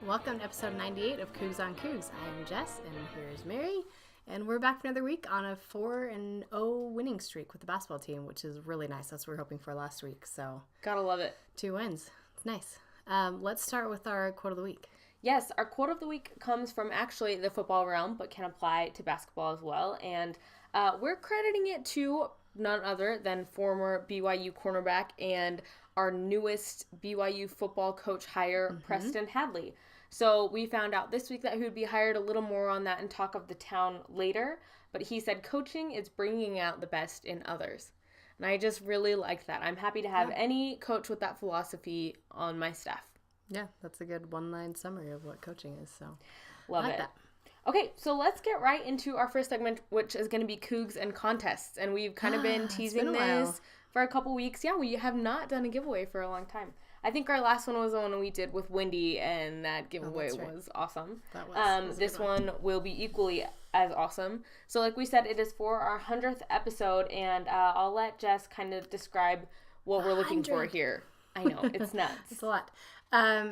Welcome to episode 98 of Cougs on Cougs. I am Jess, and here's Mary, and we're back for another week on a 4-0 winning streak with the basketball team, which is really nice. That's what we were hoping for last week, so. Gotta love it. 2 wins. It's nice. Let's start with our quote of the week. Yes, our quote of the week comes from actually the football realm, but can apply to basketball as well, and we're crediting it to none other than former BYU cornerback and our newest BYU football coach hire, Preston Hadley. So we found out this week that he would be hired. A little more on that and talk of the town later. But he said coaching is bringing out the best in others. And I just really like that. I'm happy to have any coach with that philosophy on my staff. Yeah, that's a good one-line summary of what coaching is. So Love it. That. Okay, so let's get right into our first segment, which is going to be Cougs and contests. And we've kind of been teasing this for a couple weeks. Yeah, we have not done a giveaway for a long time. I think our last one was the one we did with Wendy, and that giveaway was awesome. That was this one will be equally as awesome. So like we said, it is for our 100th episode, and I'll let Jess kind of describe what we're looking for here. I know, it's nuts. It's a lot.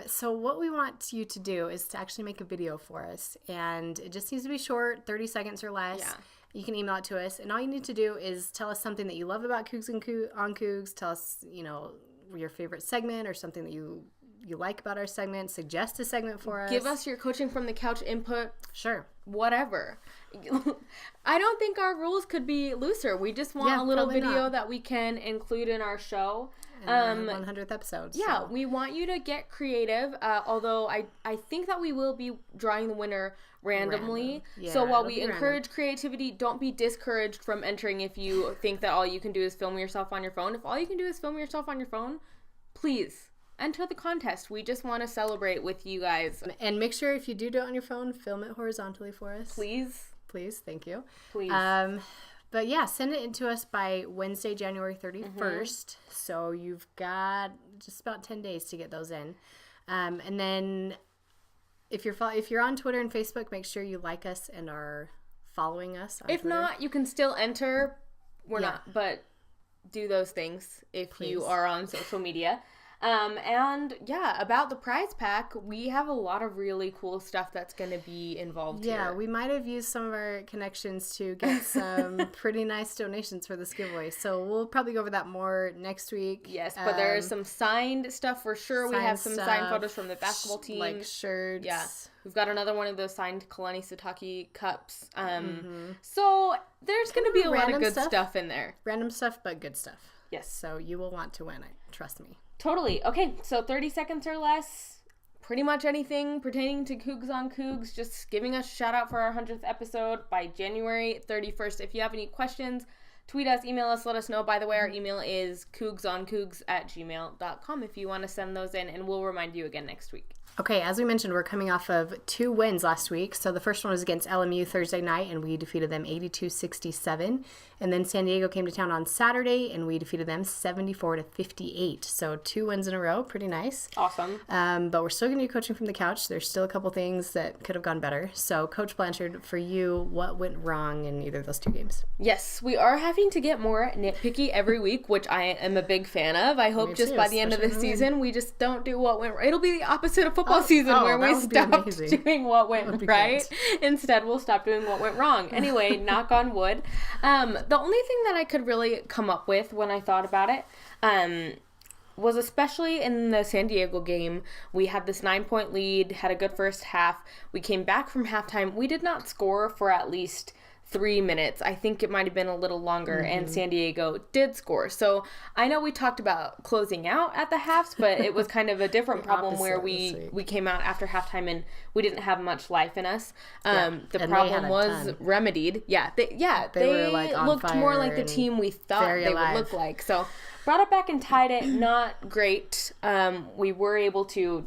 So what we want you to do is to actually make a video for us, and it just needs to be short, 30 seconds or less. Yeah. You can email it to us, and all you need to do is tell us something that you love about Cougs and on Cougs. Tell us, your favorite segment or something that you like about our segment. Suggest a segment for us. Give us your coaching from the couch input. Sure. Whatever. I don't think our rules could be looser. We just want a little video that we can include in our show. 100th episode. Yeah, we want you to get creative, although I think that we will be drawing the winner randomly. Yeah, so while we encourage creativity, don't be discouraged from entering if you think that all you can do is film yourself on your phone. If all you can do is film yourself on your phone, please enter the contest. We just want to celebrate with you guys. And make sure if you do it on your phone, film it horizontally for us. Please. Thank you. Please. But yeah, send it in to us by Wednesday, January 31st. So you've got just about 10 days to get those in. And then if you're on Twitter and Facebook, make sure you like us and are following us on If Twitter. not, you can still enter. We're not, but do those things if you are on social media. And yeah, about the prize pack, we have a lot of really cool stuff that's going to be involved here. Yeah, we might have used some of our connections to get some pretty nice donations for this giveaway. So we'll probably go over that more next week. Yes, but there is some signed stuff for sure. We have some signed photos from the basketball team. Like shirts. Yeah. We've got another one of those signed Kalani Sitake cups. So there's going to be a lot of good stuff in there. Random stuff, but good stuff. Yes. So you will want to win, trust me. Totally. Okay, so 30 seconds or less, pretty much anything pertaining to Cougs on Cougs, just giving us a shout out for our 100th episode by January 31st. If you have any questions, tweet us, email us, let us know. By the way, our email is cougsonCougs@gmail.com if you want to send those in, and we'll remind you again next week. Okay, as we mentioned, we're coming off of 2 wins last week. So the first one was against LMU Thursday night, and we defeated them 82-67. And then San Diego came to town on Saturday, and we defeated them 74-58. So 2 wins in a row, pretty nice. Awesome. But we're still going to do coaching from the couch. There's still a couple things that could have gone better. So Coach Blanchard, for you, what went wrong in either of those 2 games? Yes, we are having to get more nitpicky every week, which I am a big fan of. I hope just by the end of the season, we just don't do what went wrong. It'll be the opposite of football season where we stopped doing what went right. Instead, we'll stop doing what went wrong. Anyway, knock on wood. The only thing that I could really come up with when I thought about it was especially in the San Diego game, we had this 9-point lead, had a good first half. We came back from halftime. We did not score for at least 3 minutes. I think it might have been a little longer, and San Diego did score. So I know we talked about closing out at the halves, but it was kind of a different problem where we came out after halftime and we didn't have much life in us. The problem was remedied. They were like looked more like the team we thought they would look like. So brought it back and tied it. Not great. We were able to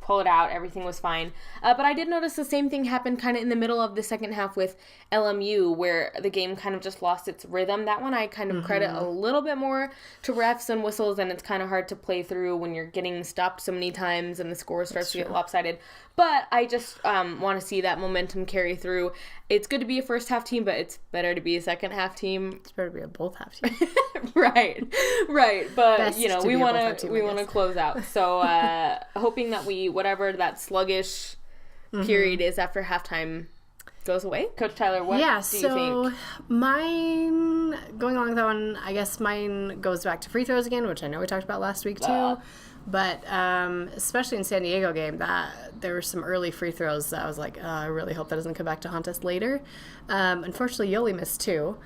pull it out. Everything was fine. But I did notice the same thing happened kind of in the middle of the second half with LMU, where the game kind of just lost its rhythm. That one I kind of credit a little bit more to refs and whistles, and it's kind of hard to play through when you're getting stopped so many times and the score starts to get lopsided. But I just want to see that momentum carry through. It's good to be a first half team, but it's better to be a second half team. It's better to be a both half team. Right. But Best we want to close out. So hoping that we whatever that sluggish period is after halftime goes away. Coach Tyler, what do you think? Mine, going along with that one, I guess mine goes back to free throws again, which I know we talked about last week too. But especially in San Diego game, that there were some early free throws that I was like, I really hope that doesn't come back to haunt us later. Unfortunately, Yoli missed two.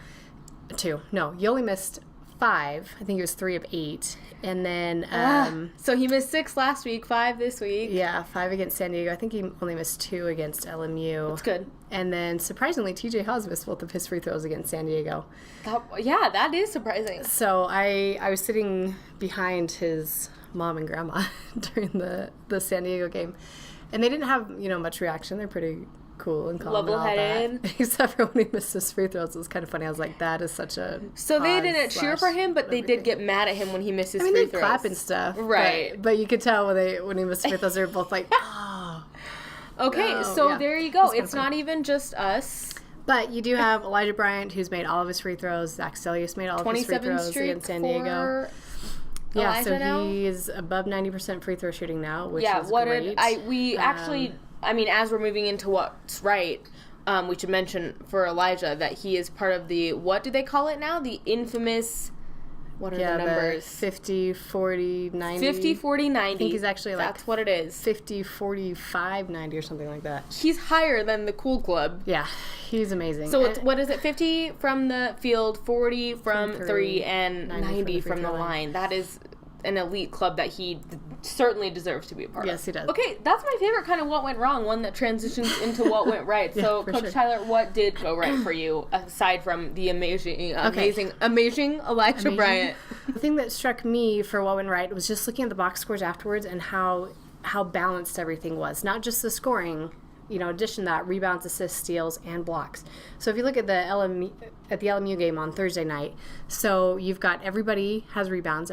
No, Yoli missed 5. I think it was 3 of 8. And then... so he missed 6 last week, 5 this week. Yeah, 5 against San Diego. I think he only missed 2 against LMU. That's good. And then, surprisingly, TJ Haws missed both of his free throws against San Diego. That is surprising. So I was sitting behind his mom and grandma during the San Diego game. And they didn't have, much reaction. They're pretty cool and calm level-headed. Except for when he missed his free throws. It was kind of funny. I was like, that is such a... So they didn't cheer for him, but they did get mad at him when he missed his free throws. They clap and stuff. Right. But you could tell when he missed free throws, they were both like, oh. Okay, there you go. It's not even just us. But you do have Elijah Bryant, who's made all of his free throws. Zach Stelius made all of his free throws against San Diego. Yeah, so he's above 90% free throw shooting now, which is great. As we're moving into what's right, we should mention for Elijah that he is part of the, what do they call it now? The infamous, what are the numbers? 50, 40, 90. 50, 40, 90. I think he's actually that's what it is. 50, 45, 90 or something like that. He's higher than the Cool Club. Yeah, he's amazing. So it's, what is it, 50 from the field, 40 from 3, and 90 from the line. That is an elite club that he certainly deserves to be a part of. Yes, he does. Okay, that's my favorite kind of what went wrong, one that transitions into what went right. So, Coach Tyler, what did go right for you, aside from the amazing Elijah Bryant? The thing that struck me for what went right was just looking at the box scores afterwards and how balanced everything was. Not just the scoring, in addition to that, rebounds, assists, steals, and blocks. So if you look at the LMU game on Thursday night, so you've got everybody has rebounds.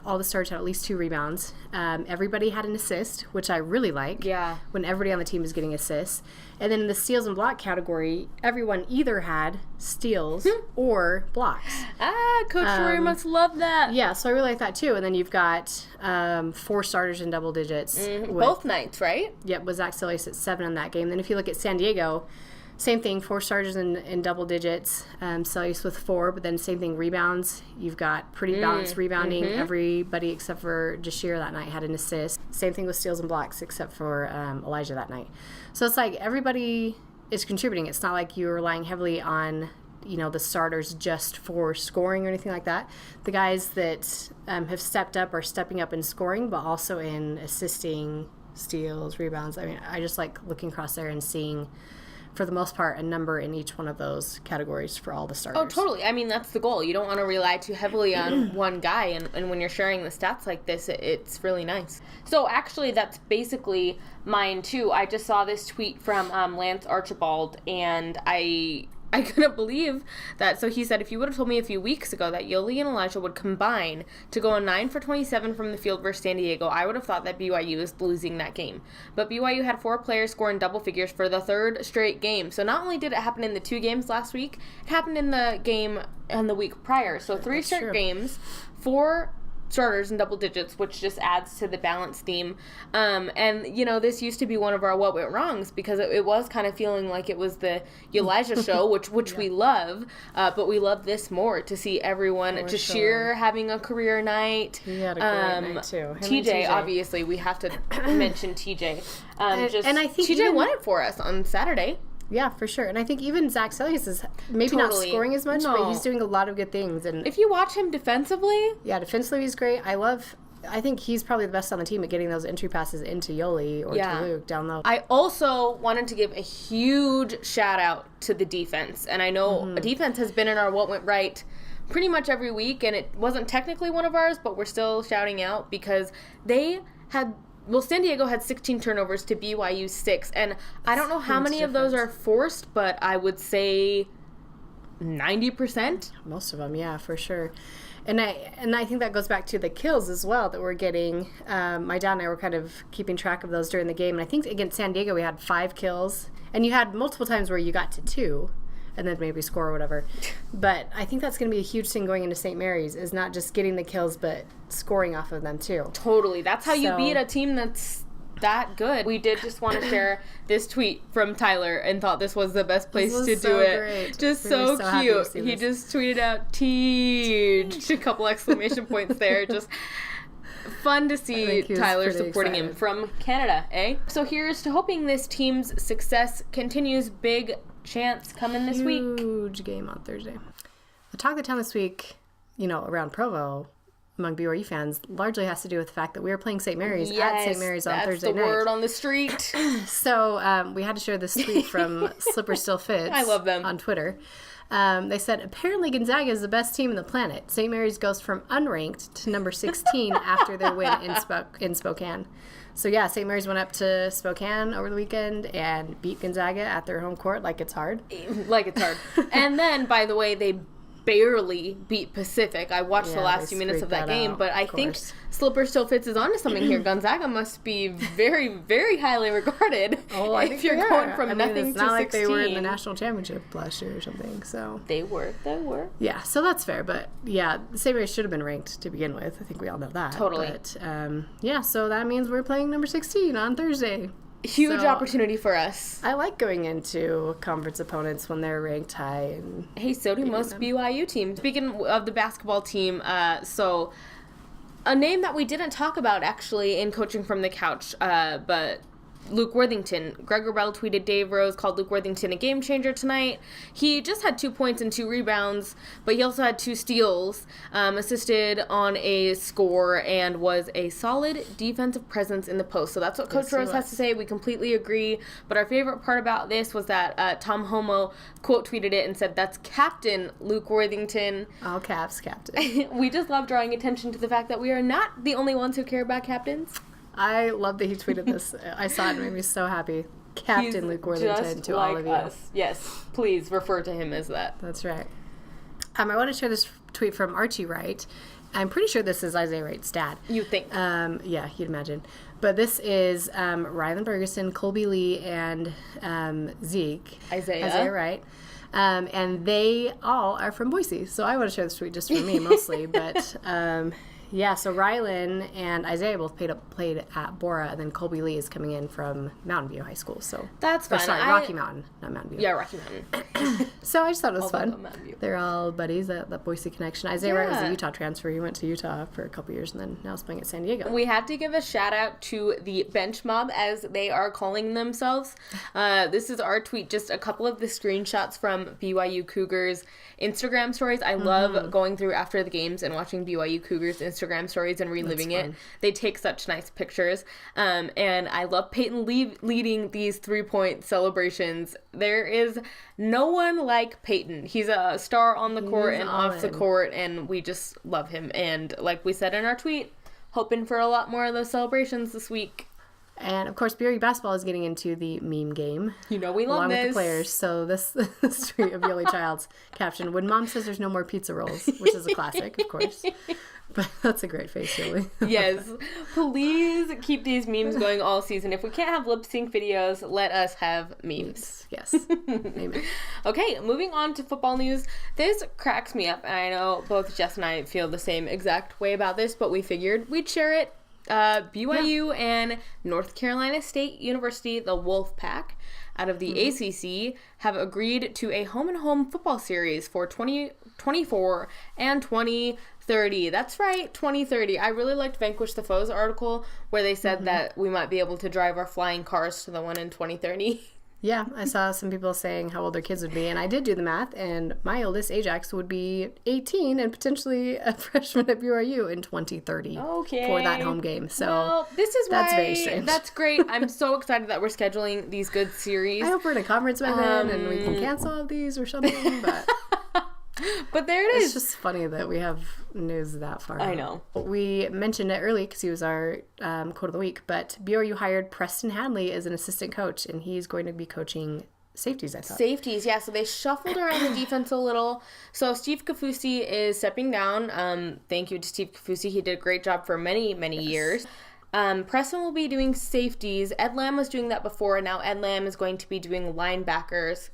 All the stars had at least 2 rebounds. Everybody had an assist, which I really like. Yeah. When everybody on the team is getting assists. And then in the steals and block category, everyone either had steals or blocks. Coach Rory must love that. Yeah, so I really like that too. And then you've got 4 starters in double digits. Both nights, right? Yep, with Zach Stelius at 7 on that game. Then if you look at San Diego, same thing, 4 starters in double digits. Stelius with 4, but then same thing, rebounds. You've got pretty balanced rebounding. Everybody except for Jashir that night had an assist. Same thing with steals and blocks except for Elijah that night. So it's like everybody is contributing. It's not like you're relying heavily on the starters just for scoring or anything like that. The guys that have stepped up are stepping up in scoring, but also in assisting, steals, rebounds. I mean, I just like looking across there and seeing, for the most part, a number in each one of those categories for all the starters. Oh, totally. I mean, that's the goal. You don't want to rely too heavily on one guy, and when you're sharing the stats like this, it's really nice. So, actually, that's basically mine, too. I just saw this tweet from Lance Archibald, and I couldn't believe that. So he said, if you would have told me a few weeks ago that Yoli and Elijah would combine to go 9 for 27 from the field versus San Diego, I would have thought that BYU was losing that game. But BYU had 4 players score in double figures for the 3rd straight game. So not only did it happen in the 2 games last week, it happened in the game on the week prior. So 3 straight games, 4 starters in double digits, which just adds to the balance theme. And, this used to be one of our what went wrongs because it was kind of feeling like it was the Elijah show, which we love, but we love this more to see everyone. Jashir having a career night. He had a great night, too. TJ, obviously, we have to mention TJ. And I think TJ won it for us on Saturday. Yeah, for sure. And I think even Zach Stelius is maybe not scoring as much, but he's doing a lot of good things. And if you watch him defensively... Yeah, defensively he's great. I think he's probably the best on the team at getting those entry passes into Yoli or to Luke down low. I also wanted to give a huge shout out to the defense. And I know defense has been in our What Went Right pretty much every week, and it wasn't technically one of ours, but we're still shouting out because they had... Well, San Diego had 16 turnovers to BYU 6, and I don't know how many of those are forced, but I would say 90%. Most of them, yeah, for sure. And I think that goes back to the kills as well that we're getting. My dad and I were kind of keeping track of those during the game, and I think against San Diego we had 5 kills, and you had multiple times where you got to 2. And then maybe score or whatever. But I think that's going to be a huge thing going into St. Mary's, is not just getting the kills, but scoring off of them, too. Totally. That's how you beat a team that's that good. We did just want to share this tweet from Tyler and thought this was the best place to do it. Great. Just so cute. He just tweeted out Teach, a couple exclamation points there. Just fun to see Tyler supporting him from Canada, eh? So here's to hoping this team's success continues. Big chance coming this week. Huge game on Thursday. The talk of the town this week, around Provo, among BYU fans, largely has to do with the fact that we were playing St. Mary's at St. Mary's on Thursday night. That's the word on the street. So we had to share this tweet from Slipper Still Fits. I love them. On Twitter. They said, apparently Gonzaga is the best team in the planet. St. Mary's goes from unranked to number 16 after their win in Spokane. So, yeah, St. Mary's went up to Spokane over the weekend and beat Gonzaga at their home court like it's hard. And then, by the way, they barely beat Pacific. I watched the last few minutes of that game, but I think Slipper Still Fits is onto something here. Gonzaga must be very, very highly regarded. Oh, I think you're going from nothing to 16. It's not like they were in the national championship last year or something. So They were. Yeah, so that's fair. But yeah, St. Mary's should have been ranked to begin with. I think we all know that. Totally. But so that means we're playing number 16 on Thursday. Huge opportunity for us. I like going into conference opponents when they're ranked high. And hey, so do most BYU teams. Speaking of the basketball team, so a name that we didn't talk about actually in Coaching from the Couch, but Luke Worthington. Gregor Bell tweeted Dave Rose called Luke Worthington a game changer tonight. He just had 2 points and 2 rebounds, but he also had 2 steals, assisted on a score, and was a solid defensive presence in the post. So that's what Coach Rose has to say. We completely agree. But our favorite part about this was that Tom Homo quote tweeted it and said, "That's Captain Luke Worthington." All caps, Captain. We just love drawing attention to the fact that we are not the only ones who care about captains. I love that he tweeted this. I saw it and it made me so happy. Captain Luke Worthington to all of you. Yes, please refer to him as that. That's right. I want to share this tweet from Archie Wright. I'm pretty sure this is Isaiah Wright's dad. You'd think. Yeah, you'd imagine. But this is Rylan Ferguson, Colby Lee, and Zeke. Isaiah Wright. And they all are from Boise. So I want to share this tweet just for me mostly. But yeah, so Rylan and Isaiah both played at Bora, and then Colby Lee is coming in from Mountain View High School. So that's fun. Sorry, Rocky Mountain, not Mountain View. Yeah, Rocky Mountain. So I just thought it was fun. They're all buddies, that Boise connection. Isaiah Wright was a Utah transfer. He went to Utah for a couple years and then now is playing at San Diego. We have to give a shout out to the Bench Mob, as they are calling themselves. This is our tweet, just a couple of the screenshots from BYU Cougars Instagram stories. I love going through after the games and watching BYU Cougars Instagram stories and reliving it. They take such nice pictures. And I love Peyton leading these 3-point celebrations. There is no one like Peyton. He's a star on the court and off the court, and we just love him. And like we said in our tweet, hoping for a lot more of those celebrations this week. And, of course, BYU basketball is getting into the meme game. We love this. Along with the players. So this tweet of Yoli Child's caption, "When Mom says there's no more pizza rolls," which is a classic, of course. But that's a great face, Yoli. Yes. Please keep these memes going all season. If we can't have lip sync videos, let us have memes. Yes. Amen. Okay, moving on to football news. This cracks me up, and I know both Jess and I feel the same exact way about this, but we figured we'd share it. BYU and North Carolina State University, the Wolfpack, out of the ACC, have agreed to a home-and-home football series for 2024 and 2030. That's right, 2030. I really liked Vanquish the Foe's article where they said that we might be able to drive our flying cars to the one in 2030. Yeah, I saw some people saying how old their kids would be, and I did do the math, and my oldest, Ajax, would be 18 and potentially a freshman at BYU in 2030 for that home game. So this is that's very strange. That's great. I'm so excited that we're scheduling these good series. I hope we're in a conference by then and we can cancel all of these or something, But there it is. It's just funny that we have news that far. I know. We mentioned it early because he was our quote of the week, but BYU hired Preston Hadley as an assistant coach, and he's going to be coaching safeties, I thought. Safeties, yeah. So they shuffled around the defense a little. So Steve Kafusi is stepping down. Thank you to Steve Kafusi. He did a great job for many, many years. Preston will be doing safeties. Ed Lamb was doing that before, and now Ed Lamb is going to be doing linebackers.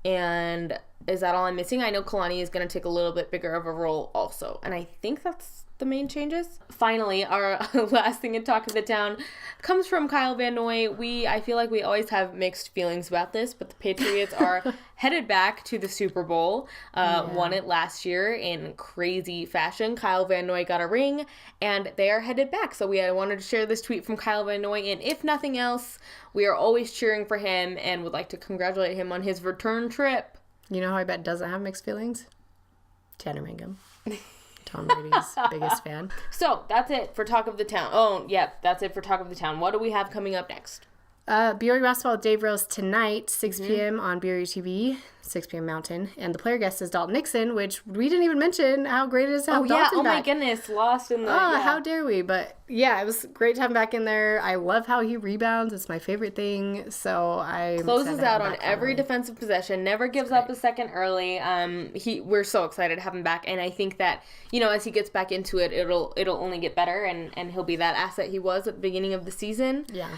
And is that all I'm missing? I know Kalani is going to take a little bit bigger of a role also. And I think that's the main changes. Finally, our last thing in Talk of the Town comes from Kyle Van Noy. I feel like we always have mixed feelings about this, but the Patriots are headed back to the Super Bowl. Won it last year in crazy fashion. Kyle Van Noy got a ring, and they are headed back. So I wanted to share this tweet from Kyle Van Noy, and if nothing else, we are always cheering for him and would like to congratulate him on his return trip. You know who I bet doesn't have mixed feelings? Tanner Mangum. Tom Brady's biggest fan. So, that's it for Talk of the Town. Oh, yep, that's it for Talk of the Town. What do we have coming up next? BYU basketball with Dave Rose tonight, 6 p.m. on BYU TV, 6 p.m. Mountain. And the player guest is Dalton Nixon, which we didn't even mention how great it is to have Dalton back. My goodness, lost in the... how dare we? But yeah, it was great to have him back in there. I love how he rebounds. It's my favorite thing. So I closes out on every defensive possession, never gives up a second early. We're so excited to have him back. And I think that, as he gets back into it, it'll only get better, and he'll be that asset he was at the beginning of the season. Yeah.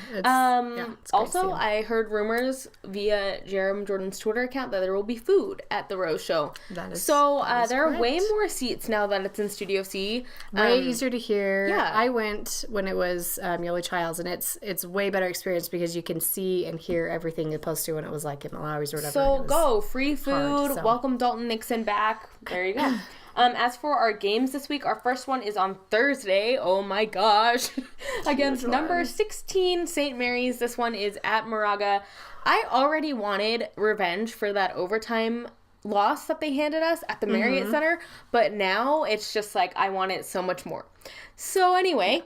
Also, I heard rumors via Jerem Jordan's Twitter account that there will be food at the Rose Show. That is there are way more seats now that it's in Studio C. Way easier to hear. Yeah. I went when it was Yoli Childs, and it's way better experience because you can see and hear everything opposed to when it was like in Mallory's or whatever. So go. Free food. Welcome Dalton Nixon back. There you go. As for our games this week, our first one is on Thursday. Oh my gosh. Against number 16 St. Mary's. This one is at Moraga. I already wanted revenge for that overtime loss that they handed us at the Marriott Center, but now it's just like I want it so much more. So anyway,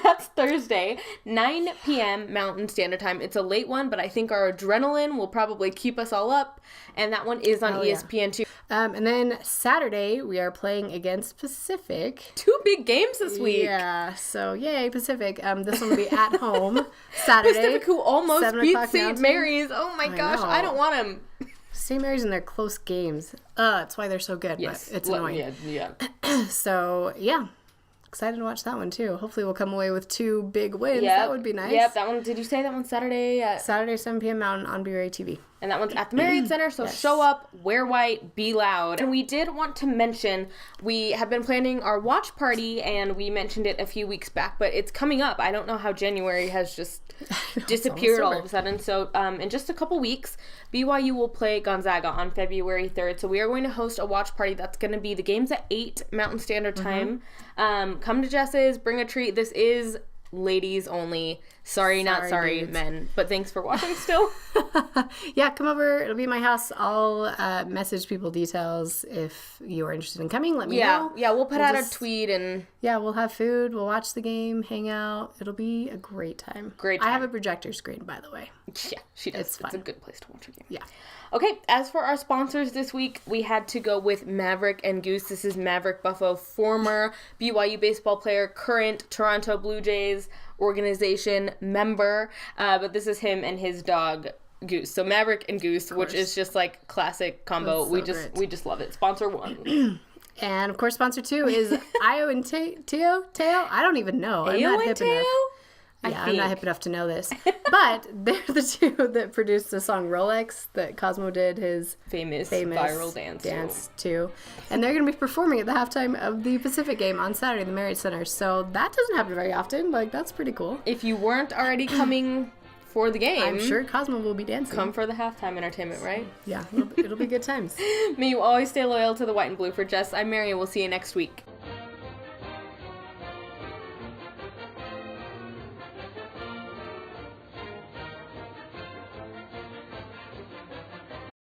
that's Thursday, 9 p.m. Mountain Standard Time. It's a late one, but I think our adrenaline will probably keep us all up, and that one is on ESPN2. And then Saturday, we are playing against Pacific. 2 big games this week. Yeah, so yay, Pacific. This one will be at home Saturday. Pacific, who almost beat St. Mary's. Oh my gosh, I don't want them. St. Mary's in their close games. That's why they're so good, but it's annoying. Yeah. So, yeah. Excited to watch that one, too. Hopefully we'll come away with 2 big wins. Yep. That would be nice. Yep, that one. Did you say that one's Saturday? Saturday, 7 p.m. Mountain on BYU TV. And that one's at the Marriott Center, so show up, wear white, be loud. And we did want to mention, we have been planning our watch party, and we mentioned it a few weeks back, but it's coming up. I don't know how January has just disappeared all of a sudden. So in just a couple weeks, BYU will play Gonzaga on February 3rd. So we are going to host a watch party. That's going to be the games at 8 Mountain Standard Time. Come to Jess's, bring a treat. This is ladies only. Sorry, not sorry, dudes. Men. But thanks for watching still. Yeah, come over. It'll be my house. I'll message people details if you are interested in coming. Let me know. Yeah, we'll put out a tweet and... Yeah, we'll have food. We'll watch the game, hang out. It'll be a great time. I have a projector screen, by the way. Yeah, she does. It's a good place to watch a game. Yeah. Okay, as for our sponsors this week, we had to go with Maverick and Goose. This is Maverick Buffo, former BYU baseball player, current Toronto Blue Jays organization member, but this is him and his dog Goose. So Maverick and Goose, which is just like classic combo. So we just love it. Sponsor 1. And of course, sponsor 2 is Io and Teo. I don't even know. I'm not hip enough. Yeah, I'm not hip enough to know this. But they're the 2 that produced the song Rolex that Cosmo did his famous viral dance to. And they're going to be performing at the halftime of the Pacific game on Saturday in the Marriott Center. So that doesn't happen very often. Like, that's pretty cool. If you weren't already coming for the game, I'm sure Cosmo will be dancing. Come for the halftime entertainment, right? Yeah, it'll be good times. May you always stay loyal to the white and blue. For Jess, I'm Mary. We'll see you next week.